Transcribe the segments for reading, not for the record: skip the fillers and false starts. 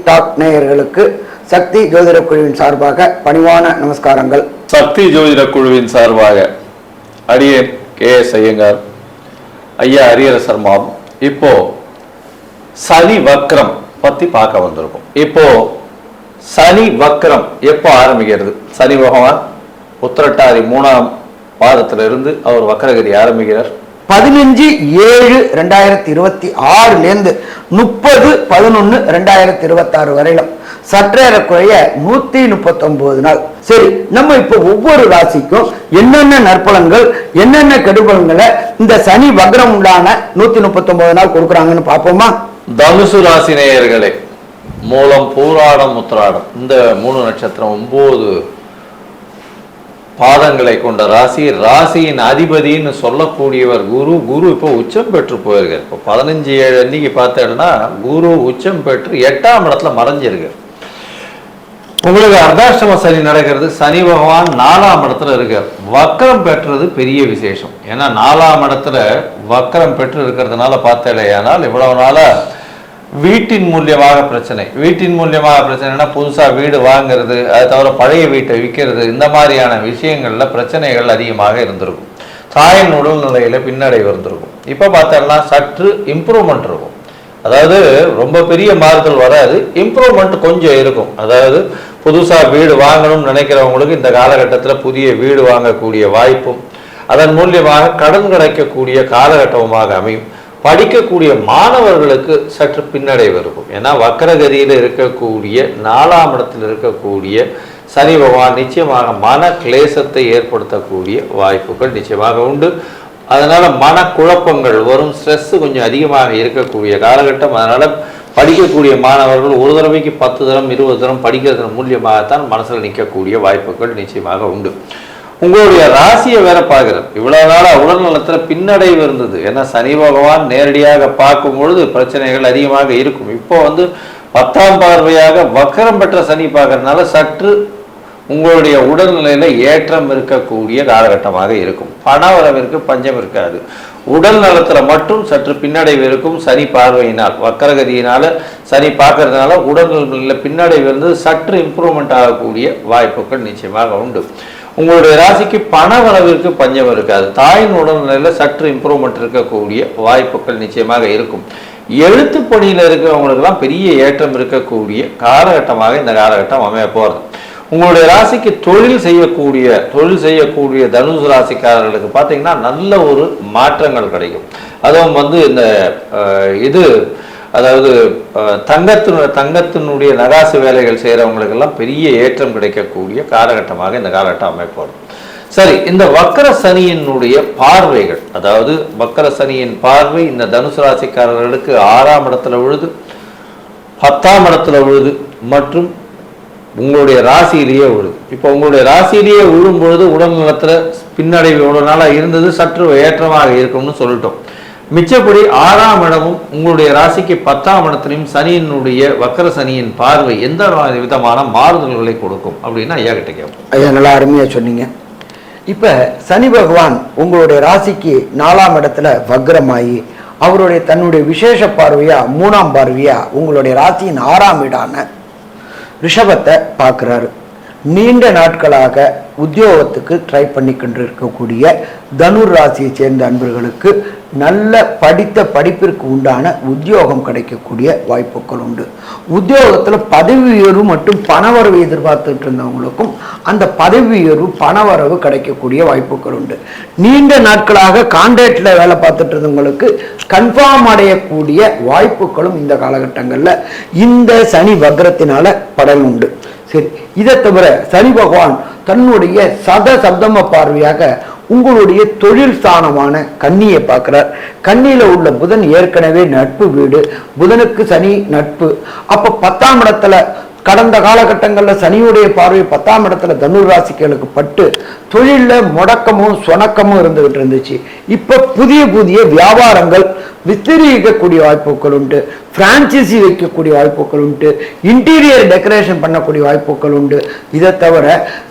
Talk நேயர்களுக்கு சக்தி ஜோதிட குழுவின் சார்பாக பணிவான நமஸ்காரங்கள். சக்தி ஜோதிட குழுவின் சார்பாக அடியேன் KS ஐயங்கார், ஐயா ஹரிஹர மாவும் இப்போ சனி வக்ரம் பத்தி பார்க்க வந்திருக்கும். இப்போ சனி வக்ரம் எப்போ ஆரம்பிக்கிறது? சனி பகவான் உத்திரட்டாதி 3ஆம் பாதத்திலிருந்து அவர் வக்ரகதி ஆரம்பிக்கிறார். 15/7/2026 30/11/2026 வரையிலும் சற்றேறக்குறைய 139 நாள். சரி, நம்ம இப்ப ஒவ்வொரு ராசிக்கும் என்னென்ன நற்பலன்கள் என்னென்ன கெடுபலன்களை இந்த சனி வக்ரம் உண்டான 139 நாள் கொடுக்குறாங்கன்னு பார்ப்போமா? தனுசு ராசி நேயர்களே, மூலம் பூராடம் உத்திராடம் இந்த 3 நட்சத்திரம் 9 பாதங்களை கொண்ட ராசி. ராசியின் அதிபதினு சொல்லக்கூடியவர் குரு. குரு இப்போ உச்சம் பெற்று போயிருக்கார். இப்போ 15/7 அன்னைக்கு பார்த்தேன்னா குரு உச்சம் பெற்று 8ஆம் இடத்துல மறைஞ்சிருக்கு. உங்களுக்கு அர்த்தாஷ்டம சனி நடக்கிறது. சனி பகவான் 4ஆம் இடத்துல இருக்கார். வக்ரம் பெற்றது பெரிய விசேஷம். ஏன்னா 4ஆம் இடத்துல வக்ரம் பெற்று இருக்கிறதுனால பார்த்தேனால் இவ்வளவு நாளா வீட்டின் மூலியமாக பிரச்சனை. வீட்டின் மூலியமாக பிரச்சனைனா புதுசாக வீடு வாங்கிறது, அது தவிர பழைய வீட்டை விற்கிறது, இந்த மாதிரியான விஷயங்கள்ல பிரச்சனைகள் அதிகமாக இருந்திருக்கும். தாயின் உடல்நிலையில பின்னடைவு இருந்திருக்கும். இப்போ பார்த்தோம்னா சற்று இம்ப்ரூவ்மெண்ட் இருக்கும். அதாவது ரொம்ப பெரிய மாறுதல் வராது, இம்ப்ரூவ்மெண்ட் கொஞ்சம் இருக்கும். அதாவது புதுசாக வீடு வாங்கணும்னு நினைக்கிறவங்களுக்கு இந்த காலகட்டத்தில் புதிய வீடு வாங்கக்கூடிய வாய்ப்பும் அதன் மூலியமாக கடன் கிடைக்கக்கூடிய காலகட்டமாக அமையும். படிக்கக்கூடிய மாணவர்களுக்கு சற்று பின்னடைவு இருக்கும். ஏன்னா வக்ரகதியில் இருக்கக்கூடிய 4ஆம் இடத்தில் இருக்கக்கூடிய சனி பகவான் நிச்சயமாக மன கிளேசத்தை ஏற்படுத்தக்கூடிய வாய்ப்புகள் நிச்சயமாக உண்டு. அதனால மனக்குழப்பங்கள் வரும், ஸ்ட்ரெஸ் கொஞ்சம் அதிகமாக இருக்கக்கூடிய காலகட்டம். அதனால படிக்கக்கூடிய மாணவர்கள் ஒரு தடவைக்கு 10 தரம் 20 தரம் படிக்கிறதன் மூலியமாகத்தான் மனசில் நிற்கக்கூடிய வாய்ப்புகள் நிச்சயமாக உண்டு. உங்களுடைய ராசியை வேற பார்க்கிறார். இவ்வளவு நாளா உடல் நலத்துல பின்னடைவு இருந்தது. ஏன்னா சனி பகவான் நேரடியாக பார்க்கும் பொழுது பிரச்சனைகள் அதிகமாக இருக்கும். இப்போ 10ஆம் பார்வையாக வக்ரம் பெற்ற சனி பார்க்கறதுனால சற்று உங்களுடைய உடல்நிலையில ஏற்றம் இருக்கக்கூடிய காலகட்டமாக இருக்கும். பண வரவிற்கு பஞ்சம் இருக்காது. உடல் நலத்துல மட்டும் சற்று பின்னடைவு இருக்கும். சனி பார்வையினால் வக்ரகதியினால சனி பார்க்கறதுனால உடல்நிலையில பின்னடைவு இருந்து சற்று இம்ப்ரூவ்மெண்ட் ஆகக்கூடிய வாய்ப்புகள் நிச்சயமாக உண்டு. உங்களுடைய ராசிக்கு பண வரவிற்கு பஞ்சம் இருக்காது. தாயின் உடல்நிலையில சற்று இம்ப்ரூவ்மெண்ட் இருக்கக்கூடிய வாய்ப்புகள் நிச்சயமாக இருக்கும். எழுத்து பணியில் இருக்கிறவங்களுக்கெல்லாம் பெரிய ஏற்றம் இருக்கக்கூடிய காலகட்டமாக இந்த காலகட்டம் அமைய போகிறது. உங்களுடைய ராசிக்கு தொழில் செய்யக்கூடிய தனுசு ராசிக்காரர்களுக்கு பார்த்தீங்கன்னா நல்ல ஒரு மாற்றங்கள் கிடைக்கும். அதுவும் இந்த அதாவது தங்கத்தினுடைய நகாசு வேலைகள் செய்கிறவங்களுக்கெல்லாம் பெரிய ஏற்றம் கிடைக்கக்கூடிய காலகட்டமாக இந்த காலகட்டம் அமைப்போம். சரி, இந்த வக்கர சனியினுடைய பார்வைகள், அதாவது வக்கர சனியின் பார்வை இந்த தனுசு ராசிக்காரர்களுக்கு 6ஆம் இடத்துல விழுது, 10ஆம் இடத்துல விழுது மற்றும் உங்களுடைய ராசியிலேயே விழுது. இப்போ உங்களுடைய ராசியிலேயே விழும் பொழுது உடல் நலத்துல பின்னடைவு எவ்வளவு நாளாக இருந்தது சற்று ஏற்றமாக இருக்கும்னு சொல்லிட்டோம். மிச்சப்படி 6ஆம் இடமும் உங்களுடைய ராசிக்கு 10ஆம் இடத்திலையும் சனியினுடைய வக்கர சனியின் பார்வை எந்த விதமான மாறுதல்களை கொடுக்கும் அப்படின்னா ஐயா கிட்ட கேட்போம். ஐயா நல்லா அருமையா சொன்னீங்க. இப்ப சனி பகவான் உங்களுடைய ராசிக்கு 4ஆம் இடத்துல வக்ரமாயி அவருடைய தன்னுடைய விசேஷ பார்வையா 3ஆம் பார்வையா உங்களுடைய ராசியின் 6ஆம் வீடான ரிஷபத்தை பார்க்கிறாரு. நீண்ட நாட்களாக உத்தியோகத்துக்கு ட்ரை பண்ணிக்கொண்டு இருக்கக்கூடிய தனுர் ராசியை சேர்ந்த அன்பர்களுக்கு நல்ல படித்த படிப்பிற்கு உண்டான உத்தியோகம் கிடைக்கக்கூடிய வாய்ப்புகள் உண்டு. உத்தியோகத்தில் பதவி உயர்வு மற்றும் பணவரவு எதிர்பார்த்துட்டு இருந்தவங்களுக்கும் அந்த பதவி உயர்வு பணவரவு கிடைக்கக்கூடிய வாய்ப்புகள் உண்டு. நீண்ட நாட்களாக கான்ட்ராக்ட்ல வேலை பார்த்துட்டு இருந்தவங்களுக்கு கன்ஃபார்ம் அடையக்கூடிய வாய்ப்புகளும் இந்த காலகட்டங்களில் இந்த சனி வக்ரத்தினால படல் உண்டு. சரி, இதை தவிர சனி பகவான் தன்னுடைய சப்தம பார்வையாக உங்களுடைய தொழில் ஸ்தானமான கன்னியை பார்க்கிறார். கன்னியில உள்ள புதன் ஏற்கனவே நட்பு வீடு, புதனுக்கு சனி நட்பு. அப்ப 10ஆம் இடத்துல கடந்த காலகட்டங்களில் சனியுடைய பார்வை 10ஆம் இடத்துல தனுர் ராசிகளுக்கு பட்டு தொழிலில் முடக்கமும் சொணக்கமும் இருந்துகிட்டு இருந்துச்சு. இப்போ புதிய வியாபாரங்கள் விஸ்தீரிக்கக்கூடிய வாய்ப்புகள் உண்டு, பிரான்ச்சைசி வைக்கக்கூடிய வாய்ப்புகள் உண்டு, இன்டீரியர் டெக்கரேஷன் பண்ணக்கூடிய வாய்ப்புகள் உண்டு. இதை தவிர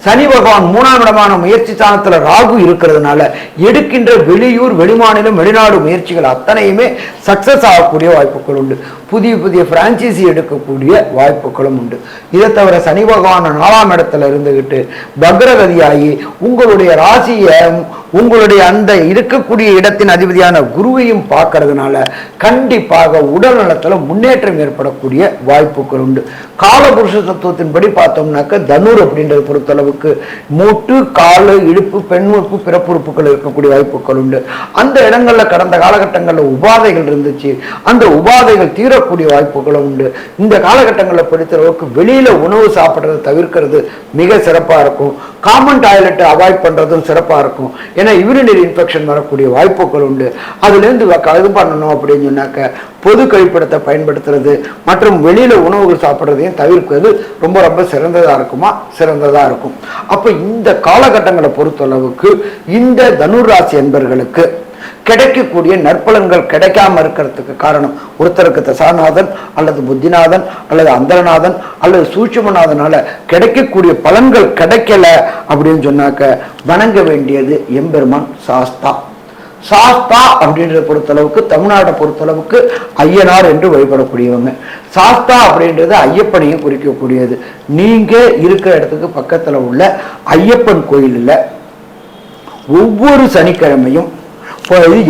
சனி பகவான் 3ஆம் இடமான முயற்சி ஸ்தானத்துல ராகு இருக்கிறதுனால எடுக்கின்ற வெளியூர், வெளிமாநிலம், வெளிநாடு முயற்சிகள் அத்தனையுமே சக்சஸ் ஆகக்கூடிய வாய்ப்புகள் உண்டு. புதிய புதிய பிரான்ச்சைசி எடுக்கக்கூடிய வாய்ப்புகளும் உண்டு. இதை தவிர சனி பகவான் 4ஆம் இடத்துல இருந்துகிட்டு பக்ரகதியாகி உங்களுடைய ராசியை, உங்களுடைய அந்த இருக்கக்கூடிய இடத்தின் அதிபதியான குருவையும் பார்க்கறதுனால கண்டிப்பாக உடல் நலத்துல முன்னேற்றம் ஏற்படக்கூடிய வாய்ப்புகள் உண்டு. காலபுருஷ தத்துவத்தின்படி பார்த்தோம்னாக்க தனுர் அப்படின்றத பொறுத்தளவுக்கு மூட்டு, காலு, இடுப்பு, பெண் உறுப்பு, பிறப்புறுப்புகள் இருக்கக்கூடிய வாய்ப்புகள் உண்டு. அந்த இடங்கள்ல கடந்த காலகட்டங்களில் உபாதைகள் இருந்துச்சு, அந்த உபாதைகள் தீரக்கூடிய வாய்ப்புகளும் உண்டு. இந்த காலகட்டங்களில் பொறுத்தளவுக்கு வெளியில உணவு சாப்பிட்றதை தவிர்க்கிறது மிக சிறப்பா இருக்கும். காமன் டாய்லெட்டை அவாய்ட் பண்றதும் சிறப்பா இருக்கும். ஏன்னா யூரினரி இன்ஃபெக்ஷன் வரக்கூடிய வாய்ப்புகள் உண்டு. அதுல இருந்து இது பண்ணணும் அப்படின்னு சொன்னாக்க பொது கழிப்பிடத்தை பயன்படுத்துறது மற்றும் வெளியில உணவுகள் சாப்பிட்றதையும் தவிர்க்கிறது ரொம்ப ரொம்ப சிறந்ததா இருக்கும். அப்ப இந்த காலகட்டங்களை பொறுத்தளவுக்கு இந்த தனுர் ராசி என்பர்களுக்கு கிடைக்கக்கூடிய நற்பலன்கள் கிடைக்காம இருக்கிறதுக்கு காரணம் ஒருத்தருக்கு தசாநாதன் அல்லது புத்திநாதன் அல்லது அந்தரநாதன் அல்லது சூட்சுமநாதனால கிடைக்கக்கூடிய பலன்கள் கிடைக்கல அப்படின்னு சொன்னாக்க வணங்க வேண்டியது எம்பெருமான் சாஸ்தா. சாஸ்தா அப்படின்றத பொறுத்தளவுக்கு தமிழ்நாட்டை பொறுத்தளவுக்கு ஐயனார் என்று வழிபடக்கூடியவங்க. சாஸ்தா அப்படின்றது ஐயப்பனையும் குறிக்கக்கூடியது. நீங்க இருக்கிற இடத்துக்கு பக்கத்துல உள்ள ஐயப்பன் கோயிலில் ஒவ்வொரு சனிக்கிழமையும்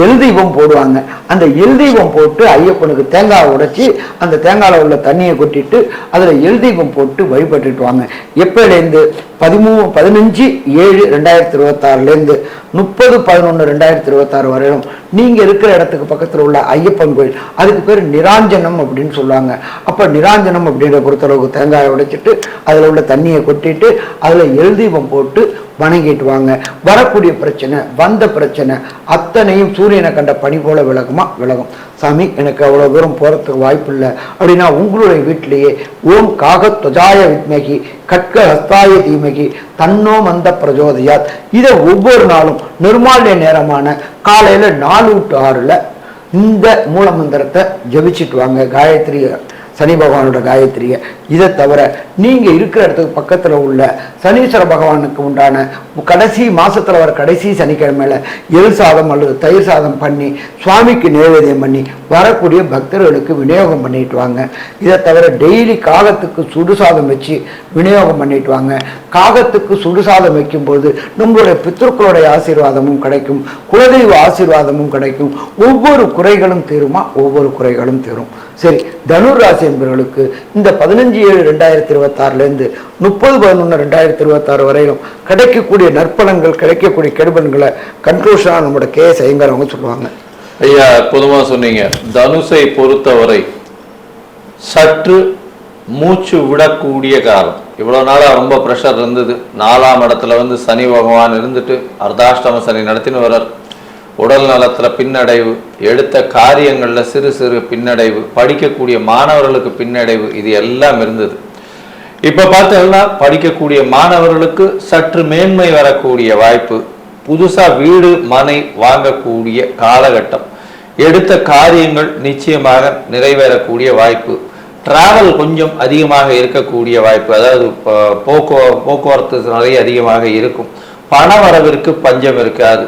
எல் தீபம் போடுவாங்க. அந்த எல் தீபம் போட்டு ஐயப்பனுக்கு தேங்காய் உடைச்சி அந்த தேங்காயில் உள்ள தண்ணியை கொட்டிட்டு அதுல எல் தீபம் போட்டு வழிபட்டுட்டு வாங்க. எப்பலேருந்து 15/7/2026 30/11/2026 வரையிலும் நீங்க இருக்கிற இடத்துக்கு பக்கத்துல உள்ள ஐயப்பன் கோயில், அதுக்கு பேர் நிராஞ்சனம் அப்படின்னு சொல்லுவாங்க. அப்ப நிராஞ்சனம் அப்படின்ற பொறுத்தளவுக்கு தேங்காயை உடைச்சிட்டு அதுல உள்ள தண்ணியை கொட்டிட்டு அதுல எல் தீபம் போட்டு வணங்கிட்டு வாங்க. வரக்கூடிய பிரச்சனை, வந்த பிரச்சனை அத்தனையும் சூரியனை கண்ட பனி போல விலகும். சாமி எனக்கு அவ்வளவு தூரம் போறதுக்கு வாய்ப்பு இல்லை அப்படின்னா உங்களுடைய வீட்டிலேயே ஓம் காகத்வஜாய வித்மகி கட்க ஹஸ்தாய தீமகி தன்னோ மந்த பிரஜோதயாத் இதை ஒவ்வொரு நாளும் நிர்மால்ய நேரமான காலையில 4 to 6 இந்த மூலமந்திரத்தை ஜபிச்சுட்டு வாங்க. காயத்ரி, சனி பகவானோட காயத்ரியை. இதை தவிர நீங்க இருக்கிற இடத்துக்கு பக்கத்துல உள்ள சனீஸ்வர பகவானுக்கு உண்டான கடைசி மாசத்துல வர கடைசி சனிக்கிழமையில எள் சாதம் அல்லது தயிர் சாதம் பண்ணி சுவாமிக்கு நைவேத்தியம் பண்ணி வரக்கூடிய பக்தர்களுக்கு விநியோகம் பண்ணிட்டு வாங்க. இதை தவிர டெய்லி காகத்துக்கு சுடுசாதம் வச்சு விநியோகம் பண்ணிட்டு வாங்க. காகத்துக்கு சுடுசாதம் வைக்கும்போது நம்மளுடைய பித்ருக்களுடைய ஆசீர்வாதமும் கிடைக்கும், குலதெய்வ ஆசீர்வாதமும் கிடைக்கும். ஒவ்வொரு குறைகளும் தீருமா? ஒவ்வொரு குறைகளும் தீரும். சரி, தனுர் ராசி என்பவர்களுக்கு இந்த 15/7/2026 30/11/2026 வரையிலும் கிடைக்கக்கூடிய நற்பலன்கள், கிடைக்கக்கூடிய கெடுபலன்களை கன்க்ளூஷனா நம்மளோட கேஎஸ் ஐயங்கார் அவங்க சொல்லுவாங்க. ஐயா, பொதுவாக சொன்னீங்க, தனுசை பொறுத்தவரை சற்று மூச்சு விடக்கூடிய காலம். இவ்வளோ நாளாக ரொம்ப ப்ரெஷர் இருந்தது. 4ஆம் இடத்துல சனி பகவான் இருந்துட்டு அர்த்தாஷ்டம சனி நடத்தின்னு வர்றார். உடல் நலத்தில் பின்னடைவு, எடுத்த காரியங்களில் சிறு சிறு பின்னடைவு, படிக்கக்கூடிய மாணவர்களுக்கு பின்னடைவு, இது எல்லாம் இருந்தது. இப்போ பார்த்தீங்கன்னா படிக்கக்கூடிய மாணவர்களுக்கு சற்று மேன்மை வரக்கூடிய வாய்ப்பு, புதுசாக வீடு மனை வாங்கக்கூடிய காலகட்டம், எடுத்த காரியங்கள் நிச்சயமாக நிறைவேறக்கூடிய வாய்ப்பு, டிராவல் கொஞ்சம் அதிகமாக இருக்கக்கூடிய வாய்ப்பு, அதாவது போக்குவரத்து நிறைய அதிகமாக இருக்கும், பண வரவிற்கு பஞ்சம் இருக்காது,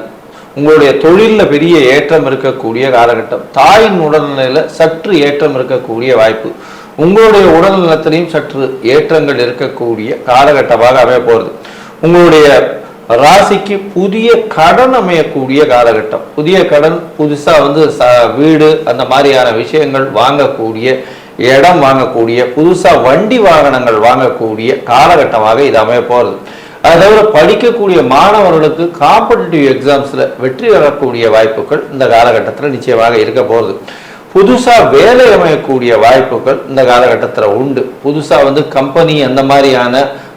உங்களுடைய தொழிலில் பெரிய ஏற்றம் இருக்கக்கூடிய காலகட்டம், தாயின் உடல்நிலையில் சற்று ஏற்றம் இருக்கக்கூடிய வாய்ப்பு, உங்களுடைய உடல் நலத்திலையும் சற்று ஏற்றங்கள் இருக்கக்கூடிய காலகட்டமாக அமைய போகிறது. உங்களுடைய ராசிக்கு புதிய கடன் அமையக்கூடிய காலகட்டம், புதிய கடன், புதுசாக வீடு அந்த மாதிரியான விஷயங்கள் வாங்கக்கூடிய, இடம் வாங்கக்கூடிய, புதுசாக வண்டி வாகனங்கள் வாங்கக்கூடிய காலகட்டமாக இது அமைய போகிறது. அதை தவிர படிக்கக்கூடிய மாணவர்களுக்கு காம்படிட்டிவ் எக்ஸாம்ஸில் வெற்றி பெறக்கூடிய வாய்ப்புகள் இந்த காலகட்டத்தில் நிச்சயமாக இருக்க போகுது. புதுசாக வேலை அமையக்கூடிய வாய்ப்புகள் இந்த காலகட்டத்தில் உண்டு. புதுசாக கம்பெனி அந்த மாதிரியான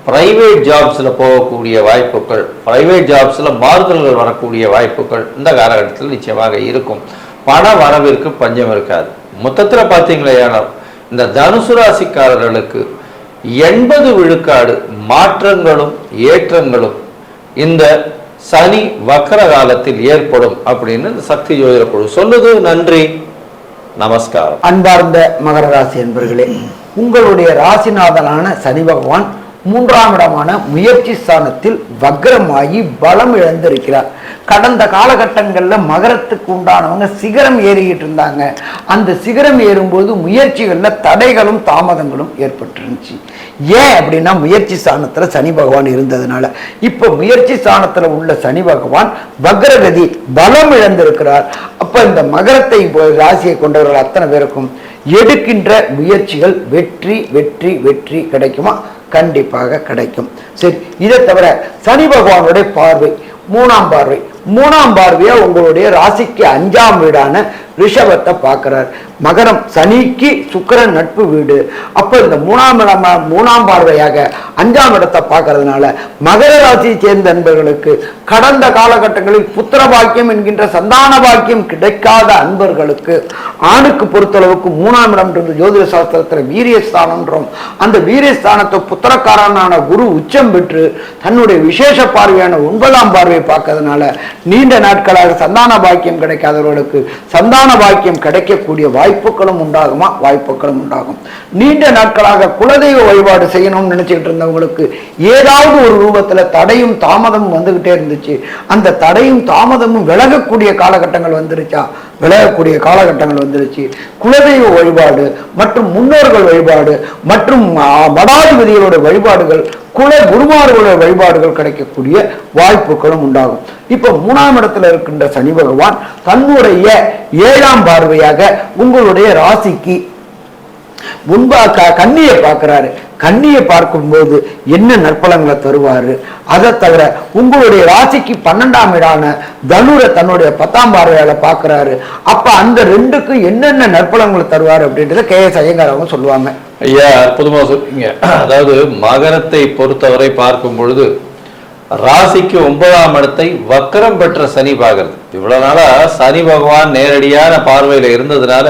பிரைவேட் ஜாப்ஸில் போகக்கூடிய வாய்ப்புகள், பிரைவேட் ஜாப்ஸில் மாறுதல்கள் வரக்கூடிய வாய்ப்புகள் இந்த காலகட்டத்தில் நிச்சயமாக இருக்கும். பண வரவிற்கு பஞ்சம் இருக்காது. மொத்தத்தில் பார்த்தீங்களே, இந்த தனுசு ராசிக்காரர்களுக்கு 80 விழுக்காடு மாற்றங்களும் ஏற்றங்களும் இந்த சனி வக்கர காலத்தில் ஏற்படும் அப்படின்னு சக்தி ஜோதிட குழு சொல்லுது. நன்றி. நமஸ்காரம். அன்பார்ந்த மகர ராசி என்பர்களே, உங்களுடைய ராசிநாதனான சனி பகவான் 3ஆம் இடமான முயற்சி ஸ்தானத்தில் வக்ரமாகி பலம் இழந்திருக்கிறார். கடந்த காலகட்டங்களில் மகரத்துக்கு உண்டானவங்க சிகரம் ஏறிக்கிட்டு இருந்தாங்க. அந்த சிகரம் ஏறும்போது முயற்சிகளில் தடைகளும் தாமதங்களும் ஏற்பட்டுருந்துச்சு. ஏன் அப்படின்னா முயற்சி ஸ்தானத்தில் சனி பகவான் இருந்ததுனால. இப்போ முயற்சி ஸ்தானத்தில் உள்ள சனி பகவான் வக்ரகதி பலம் இழந்திருக்கிறார். அப்போ இந்த மகரத்தை ராசியை கொண்டவர்கள் அத்தனை பேருக்கும் எடுக்கின்ற முயற்சிகள் வெற்றி வெற்றி வெற்றி கிடைக்குமா? கண்டிப்பாக கிடைக்கும். சரி, இதை தவிர சனி பகவானுடைய பார்வை 3ஆம் பார்வை, 3ஆம் பார்வையா உங்களுடைய ராசிக்கு 5ஆம் வீடான ரிஷபத்தை பார்க்கிறார். மகரம் சனிக்கு சுக்கிரன் நட்பு வீடு. அப்ப இந்த 3ஆம் பார்வையாக 5ஆம் இடத்தை பார்க்கறதுனால மகர ராசியை சேர்ந்த நண்பர்களுக்கு கடந்த காலகட்டங்களில் புத்திர பாக்கியம் என்கின்ற சந்தான பாக்கியம் கிடைக்காத அன்பர்களுக்கு ஆணுக்கு பொறுத்தளவுக்கு 3ஆம் இடம் ஜோதிட சாஸ்திரத்தில் வீரியஸ்தானம்ன்றோம். அந்த வீரியஸ்தானத்தை புத்திரக்காரனான குரு உச்சம் பெற்று தன்னுடைய விசேஷ பார்வையான 9ஆம் பார்வையை பார்க்கறதுனால நீண்ட நாட்களாக சந்தான பாக்கியம் கிடைக்காதவர்களுக்கு சந்தான பாக்கியம் கிடைக்கக்கூடிய வாய்ப்புகளும் உண்டாகுமா? வாய்ப்புகளும் உண்டாகும். நீண்ட நாட்களாக குலதெய்வ வழிபாடு செய்யணும்னு நினைச்சுக்கிட்டு இருந்தவங்களுக்கு ஏதாவது ஒரு ரூபத்துல தடையும் தாமதமும் வந்துகிட்டே இருந்துச்சு. அந்த தடையும் தாமதமும் விலகக்கூடிய காலகட்டங்கள் வந்துருச்சா? விலகக்கூடிய காலகட்டங்கள் வந்துருச்சு. குலதெய்வ வழிபாடு மற்றும் முன்னோர்கள் வழிபாடு மற்றும் மடாதிபதிகளோட வழிபாடுகள், குல குருமார்களுடைய வழிபாடுகள் கிடைக்கக்கூடிய வாய்ப்புகளும் உண்டாகும். இப்ப 3ஆம் இடத்துல இருக்கின்ற சனி பகவான் தன்னுடைய 7ஆம் பார்வையாக உங்களுடைய ராசிக்கு கன்னியை பார்க்கிறாரு. கன்னியை பார்க்கும்போது என்ன நற்பலங்களை தருவாரு? அதை தவிர உங்களுடைய ராசிக்கு 12ஆம் இடான தனுரை தன்னுடைய 10ஆம் பார்வையால பார்க்கிறாரு. அப்ப அந்த ரெண்டுக்கும் என்னென்ன நற்பலங்களை தருவாரு அப்படின்றத KS ஐயங்கார் அவங்க சொல்லுவாங்க. ஐயா, அற்புதமா சொல்றீங்க. அதாவது மகரத்தை பொறுத்தவரை பார்க்கும் பொழுது ராசிக்கு 9ஆம் இடத்தை வக்கரம் பெற்ற சனி பார்க்கிறது. இவ்வளவு நாளா சனி பகவான் நேரடியான பார்வையில இருந்ததுனால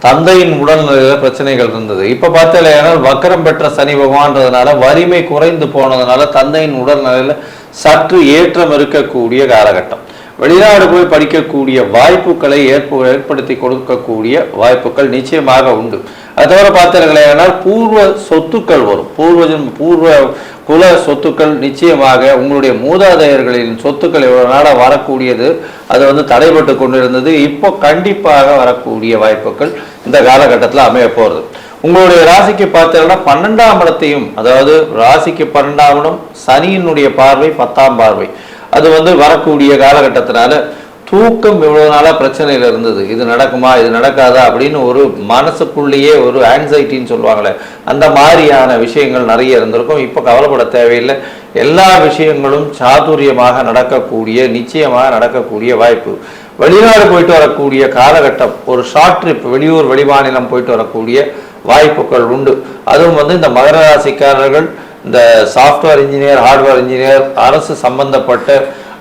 தந்தையின் உடல்நிலையில பிரச்சனைகள் இருந்தது. இப்ப பார்த்தீங்கன்னா வக்கரம் பெற்ற சனி பகவான்றதுனால வலிமை குறைந்து போனதுனால தந்தையின் உடல்நிலையில சற்று ஏற்றம் இருக்கக்கூடிய காலகட்டம். வெளிநாடு போய் படிக்கக்கூடிய வாய்ப்புகளை ஏற்படுத்தி கொடுக்கக்கூடிய வாய்ப்புகள் நிச்சயமாக உண்டு. அது தவிர பார்த்தீங்கன்னா பூர்வ சொத்துக்கள் வரும். பூர்வ குல சொத்துக்கள் நிச்சயமாக உங்களுடைய மூதாதையர்களின் சொத்துக்கள் இவ்வளவு நாளாக வரக்கூடியது அது தடைபட்டு கொண்டிருந்தது. இப்போ கண்டிப்பாக வரக்கூடிய வாய்ப்புகள் இந்த காலகட்டத்தில் அமைய போகிறது. உங்களுடைய ராசிக்கு பார்த்தீங்கன்னா 12ஆம் இடத்தையும், அதாவது ராசிக்கு 12ஆம் இடம் சனியினுடைய பார்வை 10ஆம் பார்வை அது வரக்கூடிய காலகட்டத்தினால தூக்கம் இவ்வளவு நாளா பிரச்சனையில இருந்தது. இது நடக்குமா, இது நடக்காதா அப்படின்னு ஒரு மனசுக்குள்ளேயே ஒரு ஆன்சைட்டின்னு சொல்லுவாங்களே, அந்த மாதிரியான விஷயங்கள் நிறைய இருந்திருக்கும். இப்போ கவலைப்பட தேவையில்லை. எல்லா விஷயங்களும் சாதுரியமாக நடக்கக்கூடிய, நிச்சயமாக நடக்கக்கூடிய வாய்ப்பு. வெளிநாடு போயிட்டு வரக்கூடிய காலகட்டம், ஒரு ஷார்ட் ட்ரிப், வெளியூர் வெளிமாநிலம் போயிட்டு வரக்கூடிய வாய்ப்புகள் உண்டு. அதுவும் இந்த மகர ராசிக்காரர்கள் இந்த சாஃப்ட்வேர் இன்ஜினியர், ஹார்ட்வேர் இன்ஜினியர், அரசு சம்பந்தப்பட்ட,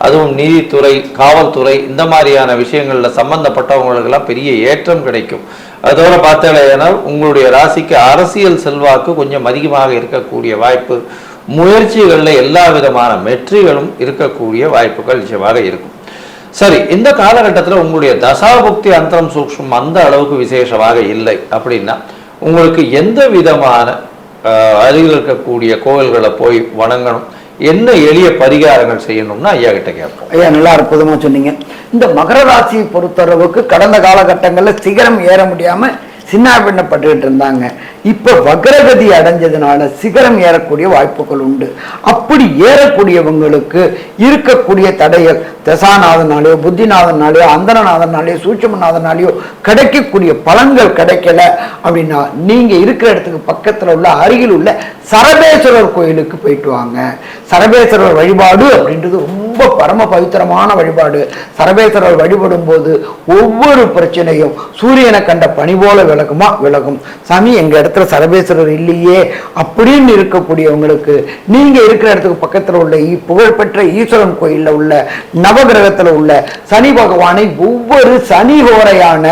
அதுவும் நீதித்துறை, காவல்துறை, இந்த மாதிரியான விஷயங்களில் சம்பந்தப்பட்டவங்களுக்கெல்லாம் பெரிய ஏற்றம் கிடைக்கும். அதோட பார்த்தீங்கன்னா உங்களுடைய ராசிக்கு அரசியல் செல்வாக்கு கொஞ்சம் அதிகமாக இருக்கக்கூடிய வாய்ப்பு. முயற்சிகளில் எல்லா விதமான வெற்றிகளும் இருக்கக்கூடிய வாய்ப்புகள் நிச்சயமாக இருக்கும். சரி, இந்த காலகட்டத்தில் உங்களுடைய தசாபுக்தி அந்தரம் சூக்ஷ்மம் அந்த அளவுக்கு விசேஷமாக இல்லை அப்படின்னா உங்களுக்கு எந்த விதமான அருகில் இருக்கக்கூடிய கோவில்களை போய் வணங்கணும், என்ன எளிய பரிகாரங்கள் செய்யணும்னா ஐயா கிட்ட கேட்போம். ஐயா, நல்லா அற்புதமா சொன்னீங்க. இந்த மகர ராசியை பொறுத்தளவுக்கு கடந்த காலகட்டங்களில் சிகரம் ஏற முடியாம சின்னாபின்னப்பட்டுக்கிட்டு இருந்தாங்க. இப்ப வக்ரகதி அடைஞ்சதுனால சிகரம் ஏறக்கூடிய வாய்ப்புகள் உண்டு. அப்படி ஏறக்கூடியவங்களுக்கு இருக்கக்கூடிய தடைகள் தசாநாதனாலேயோ, புத்திநாதனாலேயோ, அந்தரநாதனாலேயோ, சூட்சமநாதனாலேயோ கிடைக்கக்கூடிய பலன்கள் கிடைக்கல அப்படின்னா நீங்க இருக்கிற இடத்துக்கு பக்கத்துல உள்ள அருகில் உள்ள சரபேஸ்வரர் கோயிலுக்கு போயிட்டு வாங்க. சரபேஸ்வரர் வழிபாடு அப்படின்றது ரொம்ப பரம பவித்திரமான வழிபாடு. சரபேஸ்வரர் வழிபடும் போது ஒவ்வொரு பிரச்சனையும் சூரியனை கண்ட பனி போல விலகும். விலகுமா? விலகும். சாமி எங்க இடத்துல சரபேஸ்வரர் இல்லையே அப்படின்னு இருக்கக்கூடியவங்களுக்கு நீங்க இருக்கிற இடத்துக்கு பக்கத்துல உள்ள புகழ்பெற்ற ஈஸ்வரன் கோயில்ல உள்ள நவகிரகத்துல உள்ள சனி பகவானை ஒவ்வொரு சனி ஹோரையான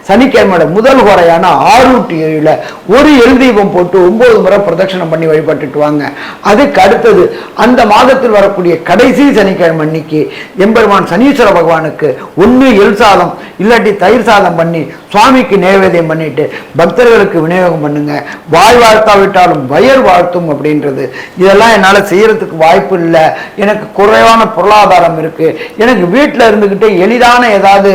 சனிக்கிழமையோட முதல் ஹோரையான 6 to 7 ஒரு எல் தீபம் போட்டு 9 முறை பிரதட்சணம் பண்ணி வழிபட்டுட்டு வாங்க. அதுக்கு அடுத்தது அந்த மாதத்தில் வரக்கூடிய கடைசி சனிக்கிழமை அன்னைக்கு எம்பெருமான் சனீஸ்வர பகவானுக்கு ஒன்று எல் சாதம் இல்லாட்டி தயிர் சாதம் பண்ணி சுவாமிக்கு நைவேத்தியம் பண்ணிட்டு பக்தர்களுக்கு விநியோகம் பண்ணுங்க. வாய் வாழ்த்தாவிட்டாலும் வயல் வாழ்த்தும் அப்படின்றது. இதெல்லாம் என்னால் செய்யறதுக்கு வாய்ப்பு இல்லை, எனக்கு குறைவான பொருளாதாரம் இருக்கு, எனக்கு வீட்டில் இருந்துகிட்டே எளிதான ஏதாவது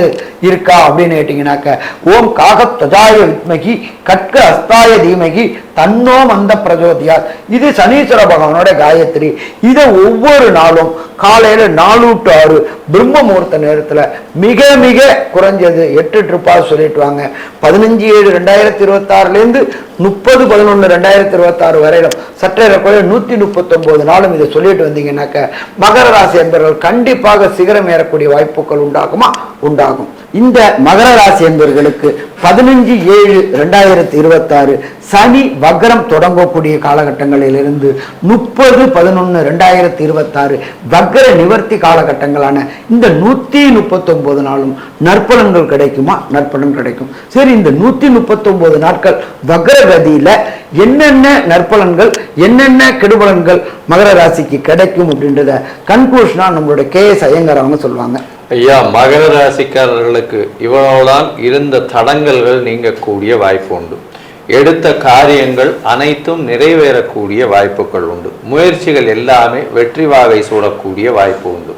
இருக்கா அப்படின்னு கேட்டீங்கன்னாக்க ஓம் காகத்வஜாய வித்மகி கட்க அஸ்தாய தீமகி தன்னோ மந்த பிரஜோதியார், இது சனீஸ்வர பகவானோட காயத்ரி. இதை ஒவ்வொரு நாளும் காலையில 4 to 6 பிரம்ம முகூர்த்த நேரத்துல மிக மிக குறைஞ்சது 8 ட்ரிப்பாக சொல்லிட்டு வாங்க. 15/7/2026 30/11/2026 வரையிலும் சற்றே 139 நாளும் இதை சொல்லிட்டு வந்தீங்கன்னாக்க மகர ராசி என்பவர்கள் கண்டிப்பாக சிகரம் ஏறக்கூடிய வாய்ப்புகள் உண்டாகுமா? உண்டாகும். இந்த மகர ராசி என்பவர்களுக்கு 15/7/2026 சனி வக்ரம் தொடங்கக்கூடிய காலகட்டங்களிலிருந்து 30/11/2026 வக்ர நிவர்த்தி காலகட்டங்களான இந்த 139 நாளும் நற்பலன்கள் கிடைக்குமா? நற்பலன் கிடைக்கும். சரி, இந்த 139 நாட்கள் வக்ரகதியில என்னென்ன நற்பலன்கள் என்னென்ன கெடுபலன்கள் மகர ராசிக்கு கிடைக்கும் அப்படின்றத கன்க்ளூஷனா நம்மளோட KS ஐயங்கார் அவங்க சொல்லுவாங்க. ஐயா, மகர ராசிக்காரர்களுக்கு இவ்வளவுதான் இருந்த தடங்கல்கள் நீங்கக்கூடிய வாய்ப்பு உண்டு. எடுத்த காரியங்கள் அனைத்தும் நிறைவேறக்கூடிய வாய்ப்புகள் உண்டு. முயற்சிகள் எல்லாமே வெற்றி வாகை சூடக்கூடிய வாய்ப்பு உண்டு.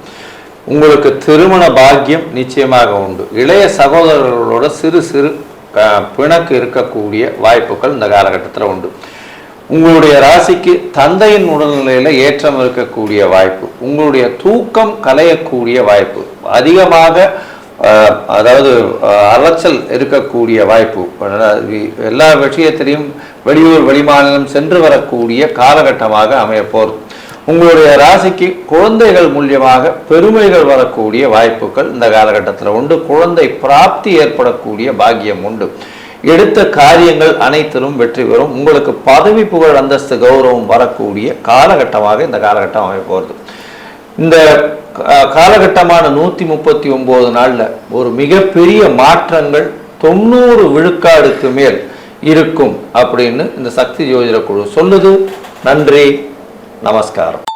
உங்களுக்கு திருமண பாக்கியம் நிச்சயமாக உண்டு. இளைய சகோதரர்களோட சிறு சிறு பிணக்கு இருக்கக்கூடிய வாய்ப்புகள் இந்த காலகட்டத்தில் உண்டு. உங்களுடைய ராசிக்கு தந்தையின் உடல்நிலையில ஏற்றம் இருக்கக்கூடிய வாய்ப்பு, உங்களுடைய தூக்கம் கலையக்கூடிய வாய்ப்பு, அதிகமாக அதாவது அலைச்சல் இருக்கக்கூடிய வாய்ப்பு, எல்லா விஷயத்திலையும் வெளியூர் வெளிமாநிலம் சென்று வரக்கூடிய காலகட்டமாக அமைய போகிறது. உங்களுடைய ராசிக்கு குழந்தைகள் மூலியமாக பெருமைகள் வரக்கூடிய வாய்ப்புகள் இந்த காலகட்டத்தில் உண்டு. குழந்தை பிராப்தி ஏற்படக்கூடிய பாக்கியம் உண்டு. எடுத்த காரியங்கள் அனைத்திலும் வெற்றி பெறும். உங்களுக்கு பதவி புகழ் அந்தஸ்து கௌரவம் வரக்கூடிய காலகட்டமாக இந்த காலகட்டம் அமைய போகிறது. இந்த காலகட்டமான 139 நாள்ல ஒரு மிகப்பெரிய மாற்றங்கள் 90 விழுக்காடுக்கு மேல் இருக்கும் அப்படின்னு இந்த சக்தி ஜோதிட குழு சொல்லுது. நன்றி, நமஸ்காரம்.